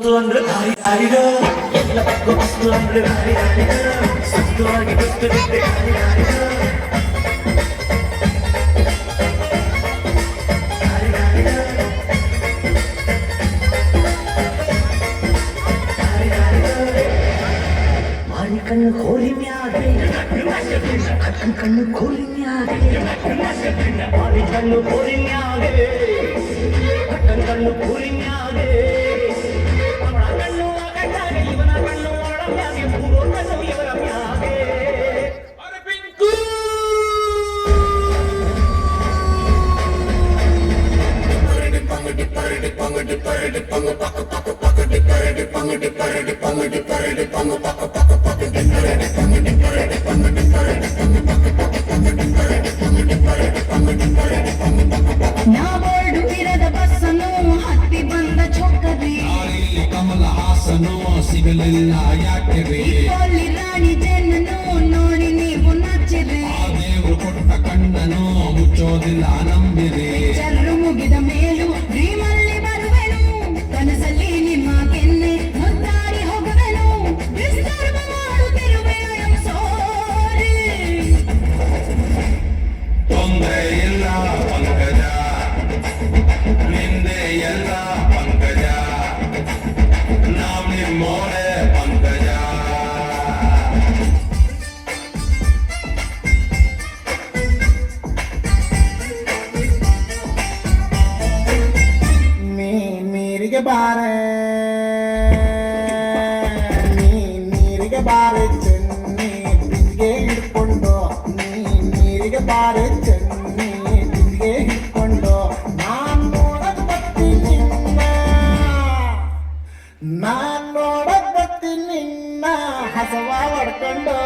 ಸುತ್ತು ಅಂದ್ರೆ ಹಾರಿದ ಎಲ್ಲ ಗೊತ್ತು ಅಂದ್ರೆ ಹಾರಿದ ಸುತ್ತವಾಗಿ ಗೊತ್ತು ಬಿಟ್ಟೆ ಹಾರಿದ ಕಣ್ಣು ಕೋಲಿ ಮ್ಯಾಗೆ ಕಕ್ಕನ ಕಣ್ಣು ಕೋಲಿ ಮ್ಯಾಗೆ ಮಾರಿ ಕಣ್ಣು ಕೋಲಿ ಮ್ಯಾಗೆ ಕಕ್ಕನ ಕಣ್ಣು ಕೋಲಿ ಮ್ಯಾಗೆ ಅವಳ ಕಣ್ಣು ಕಣ್ಣಾಗೆ ಇವನ ಕಣ್ಣು ಅವಳ ಮ್ಯಾಗೆ ಮೂರು ಕಣ್ಣು ಇವರ ಮ್ಯಾಗೆ ನಾವೊರಡುತ್ತಿರದ ಬಸ್ಸನ್ನು ಹತ್ತಿ ಬಂದ ಚೊಕ್ಕರಿ ಕಮಲ ಹಾಸನು ಸಿಗಲಿಲ್ಲ ಯಾಕೆ ಇಲ್ಲಿ ರಾಣಿ ಜನ್ನನು ನೋಡಿ ನೀವು ನಚ್ಚಿರಿ ದೇವರು ಕೊಟ್ಟ ಕಣ್ಣನು ಮುಚ್ಚೋದಿಲ್ಲ ನಂಬಿರಿ ಚರ್ರು ಮುಗಿದ ಮೇಲೂ ಡ್ರೀಮಲ್ಲಿ ಬರುವೆನು ಕನಸಲ್ಲಿ ನಿಮ್ಮ ಕೆನ್ನೆ ಮುದ್ದಾಡಿ ಹೋಗುವೆನು ವಿಸ್ತಾರ ಮಾಡುತ್ತಿರುವೆ ಸೋರಿ ತೊಂದರೆ ಇಲ್ಲ ಪಂಕಜ ನಿಂದೆ ಎಲ್ಲ ಪಂಕಜ ನಾವ್ ನಿಮ್ಮೋರೆ ಪಂಕಜ ನೀರಿಗೆ ಬಾರೆ ನೀರಿಗೆ ಬಾರೆ ಚೆನ್ನಿ ಬಿಂದಿಗೆ ಹಿಡ್ಕೊಂಡು ನೀರಿಗೆ ಬಾರೆ ಚೆನ್ನಿ ಬಿಂದಿಗೆ ಹಿಡ್ಕೊಂಡು ನಾನ್ ನೋಡಕ್ ಬರ್ತೀನಿ ನಿನ್ನ ಹಸವ ಹೊಡ್ಕೊಂಡು